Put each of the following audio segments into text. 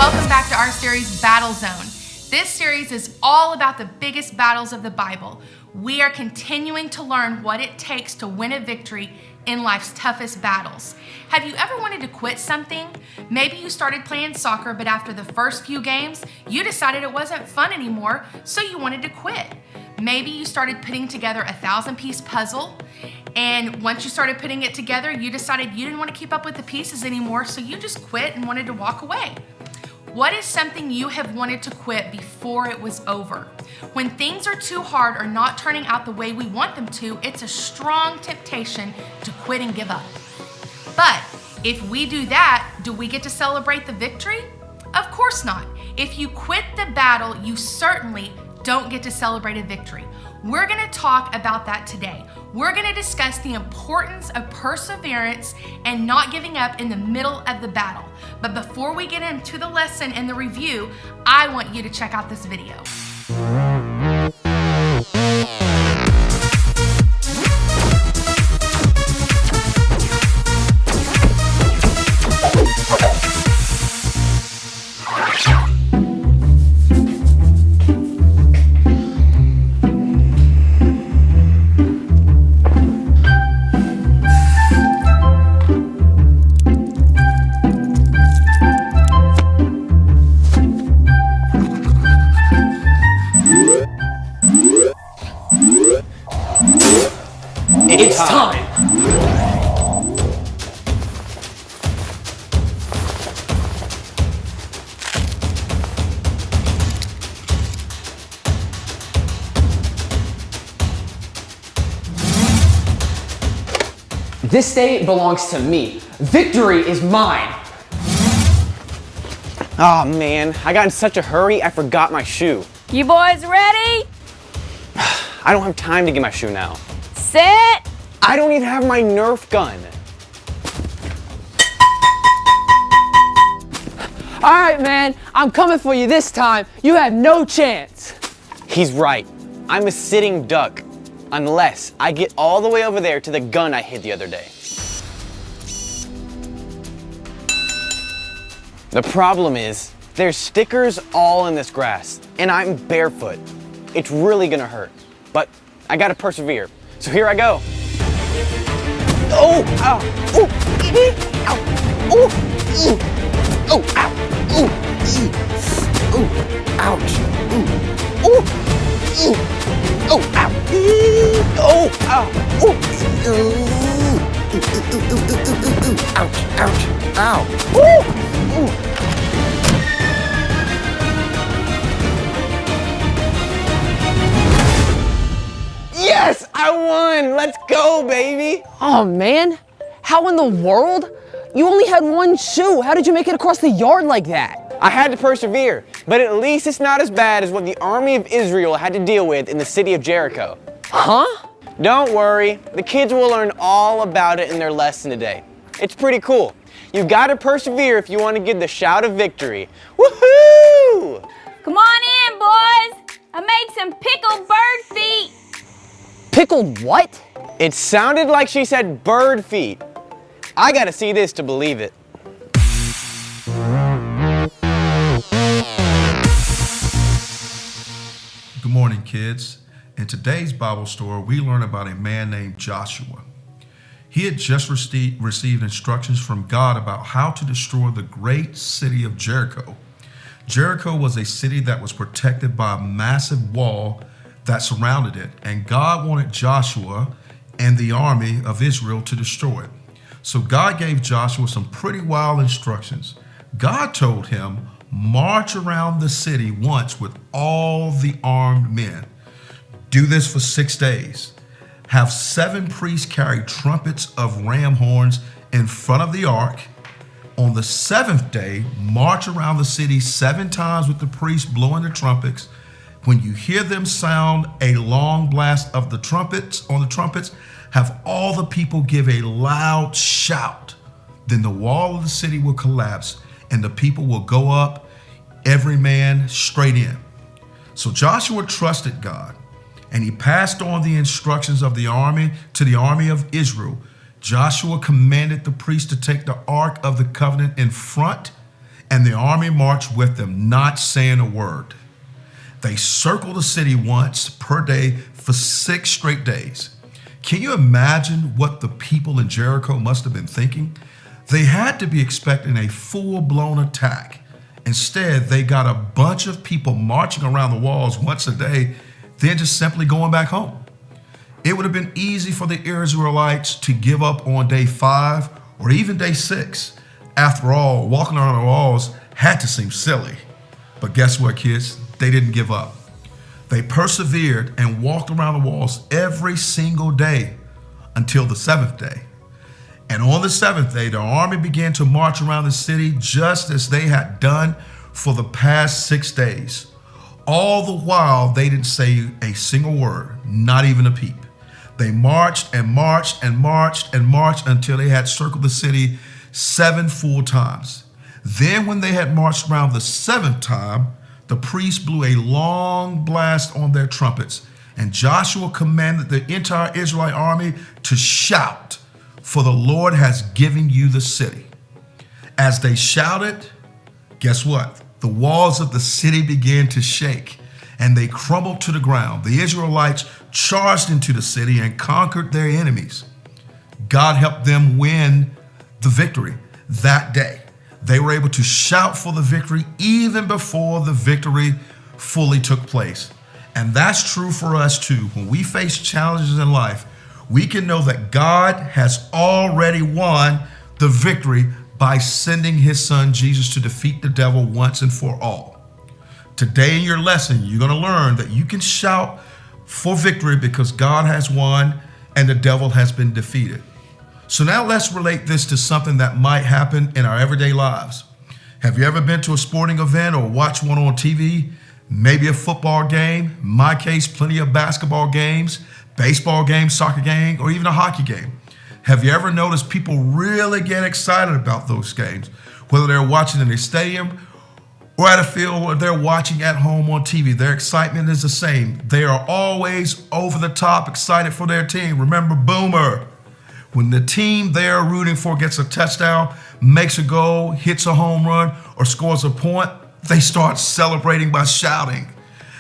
welcome back to our series, Battle Zone. This series is all about the biggest battles of the Bible. We are continuing to learn what it takes to win a victory in life's toughest battles. Have you ever wanted to quit something? Maybe you started playing soccer, but after the first few games, you decided it wasn't fun anymore, so you wanted to quit. Maybe you started putting together a 1,000-piece puzzle, and once you started putting it together, you decided you didn't want to keep up with the pieces anymore, so you just quit and wanted to walk away. What is something you have wanted to quit before it was over? When things are too hard or not turning out the way we want them to, it's a strong temptation to quit and give up. But if we do that, do we get to celebrate the victory? Of course not. If you quit the battle, you certainly don't get to celebrate a victory. We're going to talk about that today. We're going to discuss the importance of perseverance and not giving up in the middle of the battle. But before we get into the lesson and the review, I want you to check out this video. It's time! This day belongs to me. Victory is mine. Oh man, I got in such a hurry I forgot my shoe. You boys ready? I don't have time to get my shoe now. Set. I don't even have my Nerf gun. All right, man, I'm coming for you this time. You have no chance. He's right. I'm a sitting duck. Unless I get all the way over there to the gun I hid the other day. The problem is, there's stickers all in this grass, and I'm barefoot. It's really gonna hurt, but I gotta persevere. So here I go. Oh, ow, ooh, ow, ooh, ooh, oh, ow, ooh, ooh, ouch, ooh, ooh, ooh, oh, ow, oh, ow, ooh, ouch, ouch, ow, ooh, ooh. Yes, I won! Let's go, baby! Oh, man, how in the world? You only had one shoe. How did you make it across the yard like that? I had to persevere, but at least it's not as bad as what the army of Israel had to deal with in the city of Jericho. Huh? Don't worry, the kids will learn all about it in their lesson today. It's pretty cool. You've got to persevere if you want to give the shout of victory. Woohoo! Come on in, boys. I made some pickled bird feet. Pickled what? It sounded like she said bird feet. I gotta see this to believe it. Good morning, kids. In today's Bible story, we learn about a man named Joshua. He had just received instructions from God about how to destroy the great city of Jericho. Jericho was a city that was protected by a massive wall that surrounded it, and God wanted Joshua and the army of Israel to destroy it. So God gave Joshua some pretty wild instructions. God told him, march around the city once with all the armed men. Do this for 6 days. Have 7 priests carry trumpets of ram horns in front of the ark. On the 7th day, march around the city 7 times with the priests blowing the trumpets. When you hear them sound a long blast of the trumpets on the trumpets, have all the people give a loud shout. Then the wall of the city will collapse and the people will go up, every man straight in. So Joshua trusted God, and he passed on the instructions of the army to the army of Israel. Joshua commanded the priests to take the Ark of the Covenant in front and the army marched with them, not saying a word. They circled the city once per day for 6 straight days. Can you imagine what the people in Jericho must have been thinking? They had to be expecting a full-blown attack. Instead, they got a bunch of people marching around the walls once a day, then just simply going back home. It would have been easy for the Israelites to give up on day 5 or even day 6. After all, walking around the walls had to seem silly. But guess what, kids? They didn't give up. They persevered and walked around the walls every single day until the 7th day. And on the 7th day, the army began to march around the city just as they had done for the past 6 days. All the while, they didn't say a single word, not even a peep. They marched and marched and marched and marched until they had circled the city 7 full times. Then when they had marched around the 7th time, the priests blew a long blast on their trumpets, and Joshua commanded the entire Israelite army to shout, "For the Lord has given you the city." As they shouted, guess what? The walls of the city began to shake, and they crumbled to the ground. The Israelites charged into the city and conquered their enemies. God helped them win the victory that day. They were able to shout for the victory even before the victory fully took place. And that's true for us too. When we face challenges in life, we can know that God has already won the victory by sending his son Jesus to defeat the devil once and for all. Today in your lesson, you're going to learn that you can shout for victory because God has won and the devil has been defeated. So now let's relate this to something that might happen in our everyday lives. Have you ever been to a sporting event or watched one on TV? Maybe a football game, in my case, plenty of basketball games, baseball games, soccer game, or even a hockey game. Have you ever noticed people really get excited about those games? Whether they're watching in a stadium or at a field or they're watching at home on TV, their excitement is the same. They are always over the top excited for their team. Remember Boomer. When the team they're rooting for gets a touchdown, makes a goal, hits a home run, or scores a point, they start celebrating by shouting.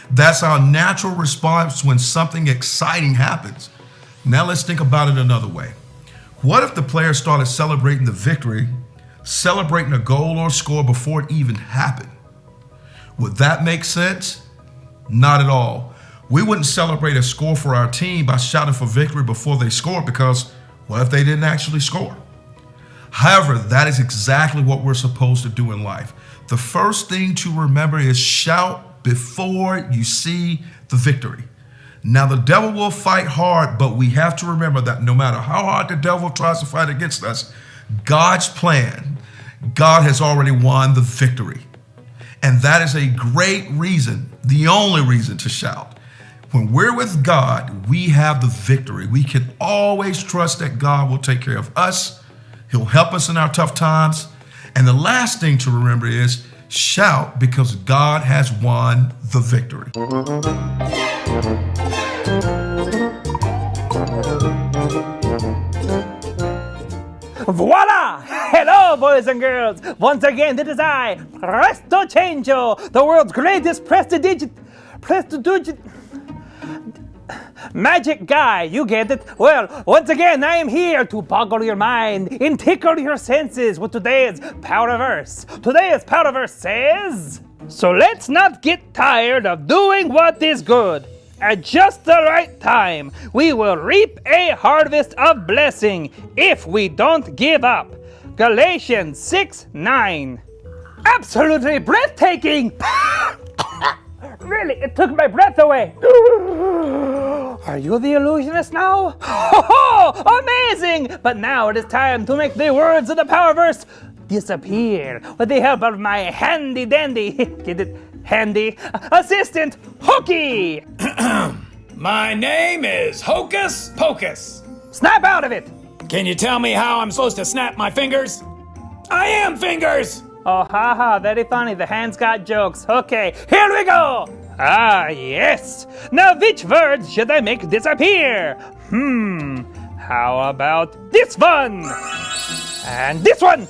That's our natural response when something exciting happens. Now let's think about it another way. What if the players started celebrating the victory, celebrating a goal or score before it even happened? Would that make sense? Not at all. We wouldn't celebrate a score for our team by shouting for victory before they scored because what if they didn't actually score? However, that is exactly what we're supposed to do in life. The first thing to remember is shout before you see the victory. Now, the devil will fight hard, but we have to remember that no matter how hard the devil tries to fight against us, God's plan, God has already won the victory. And that is a great reason, the only reason to shout. When we're with God, we have the victory. We can always trust that God will take care of us. He'll help us in our tough times. And the last thing to remember is shout because God has won the victory. Voila! Hello, boys and girls. Once again, this is I, Presto Changeo, the world's greatest magic guy, you get it? Well, once again, I am here to boggle your mind and tickle your senses with today's Power Verse. Today's Power Verse says, so let's not get tired of doing what is good. At just the right time, we will reap a harvest of blessing if we don't give up. Galatians 6:9. Absolutely breathtaking! Really, it took my breath away. Are you the illusionist now? Oh, amazing! But now it is time to make the words of the Power Verse disappear with the help of my handy dandy, get it, handy, assistant, Hooky! My name is Hocus Pocus. Snap out of it! Can you tell me how I'm supposed to snap my fingers? I am fingers! Oh, haha, very funny. The hands got jokes. Okay, here we go! Ah, yes! Now which words should I make disappear? How about this one? And this one!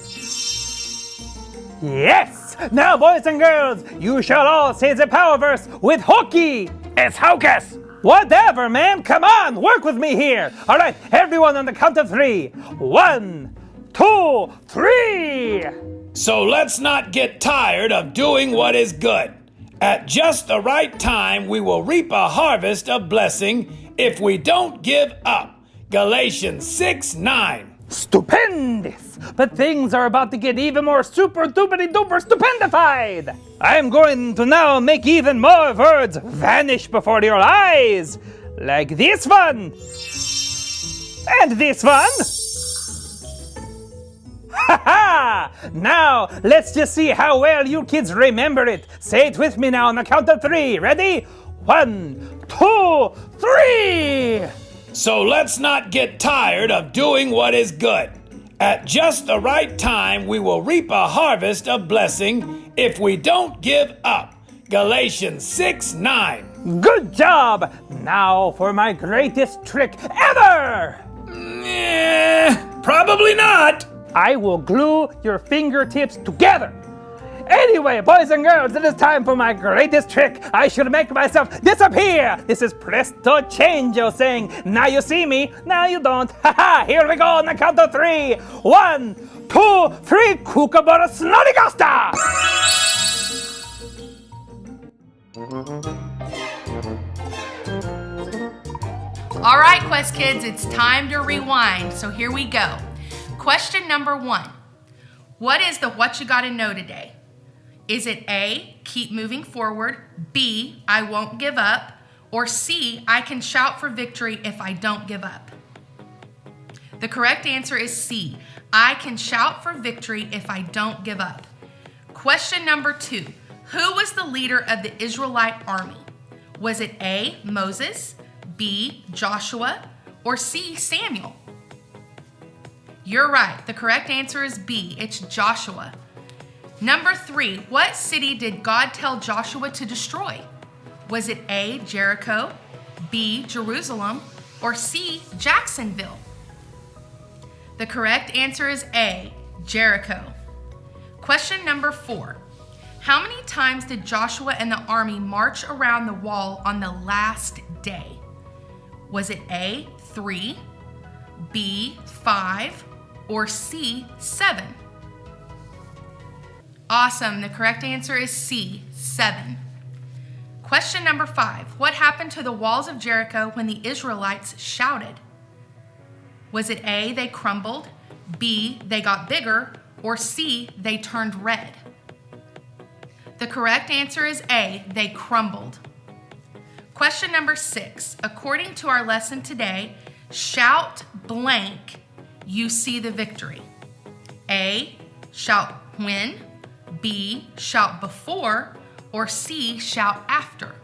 Yes! Yes! Now, boys and girls, you shall all say the power verse with hokey. It's hocus. Whatever, man. Come on, work with me here. All right, everyone on the count of 3. 1, 2, 3. So let's not get tired of doing what is good. At just the right time, we will reap a harvest of blessing if we don't give up. Galatians 6:9. Stupendous! But things are about to get even more super duper duper stupendified! I'm going to now make even more words vanish before your eyes! Like this one! And this one! Ha ha! Now, let's just see how well you kids remember it. Say it with me now on the count of 3. Ready? 1, 2, 3! So let's not get tired of doing what is good. At just the right time, we will reap a harvest of blessing if we don't give up. Galatians 6:9. Good job! Now for my greatest trick ever! Probably not. I will glue your fingertips together. Anyway, boys and girls, it is time for my greatest trick. I should make myself disappear. This is Presto Changeo saying, now you see me, now you don't. Haha, here we go on the count of 3. 1, 2, 3, Kookaburra Snoddygosta! All right, Quest Kids, it's time to rewind. So here we go. Question number 1. What is the what you gotta know today? Is it A, keep moving forward, B, I won't give up, or C, I can shout for victory if I don't give up? The correct answer is C, I can shout for victory if I don't give up. Question number 2. Who was the leader of the Israelite army? Was it A, Moses, B, Joshua, or C, Samuel? You're right. The correct answer is B. It's Joshua. Number 3, what city did God tell Joshua to destroy? Was it A, Jericho, B, Jerusalem, or C, Jacksonville? The correct answer is A, Jericho. Question number 4. How many times did Joshua and the army march around the wall on the last day? Was it A, 3, B, 5, or C, 7? Awesome. The correct answer is C, 7. Question number 5. What happened to the walls of Jericho when the Israelites shouted? Was it A, they crumbled, B, they got bigger, or C, they turned red? The correct answer is A, they crumbled. Question number 6. According to our lesson today, shout blank, you see the victory. A, shout when, B, shout before, or C, shout after.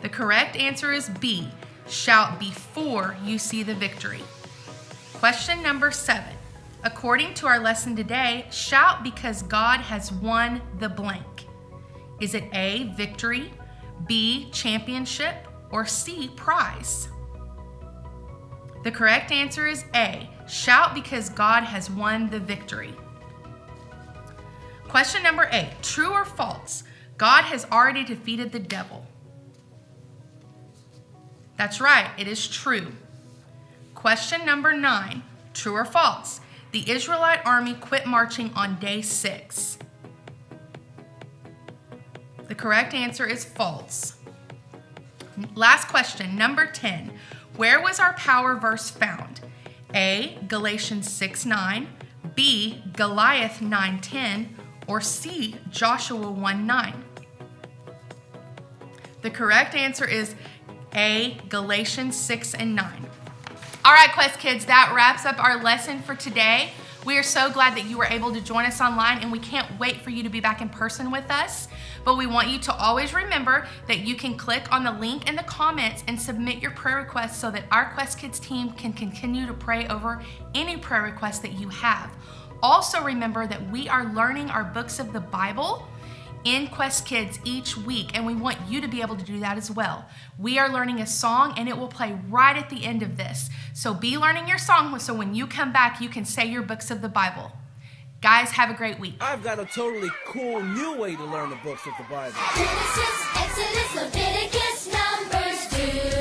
The correct answer is B, shout before you see the victory. Question number 7. According to our lesson today, shout because God has won the blank. Is it A, victory, B, championship, or C, prize? The correct answer is A, shout because God has won the victory. Question number 8, true or false? God has already defeated the devil. That's right, it is true. Question number 9, true or false? The Israelite army quit marching on day 6. The correct answer is false. Last question, number 10. Where was our power verse found? A, Galatians 6:9, B, Goliath 9:10, or C, Joshua 1:9? The correct answer is A, Galatians 6 and 9. All right, Quest Kids, that wraps up our lesson for today. We are so glad that you were able to join us online, and we can't wait for you to be back in person with us. But we want you to always remember that you can click on the link in the comments and submit your prayer requests so that our Quest Kids team can continue to pray over any prayer requests that you have. Also remember that we are learning our books of the Bible in Quest Kids each week, and we want you to be able to do that as well. We are learning a song, and it will play right at the end of this. So be learning your song so when you come back, you can say your books of the Bible. Guys, have a great week. I've got a totally cool new way to learn the books of the Bible. Genesis, Exodus, Leviticus, Numbers, Deuteronomy.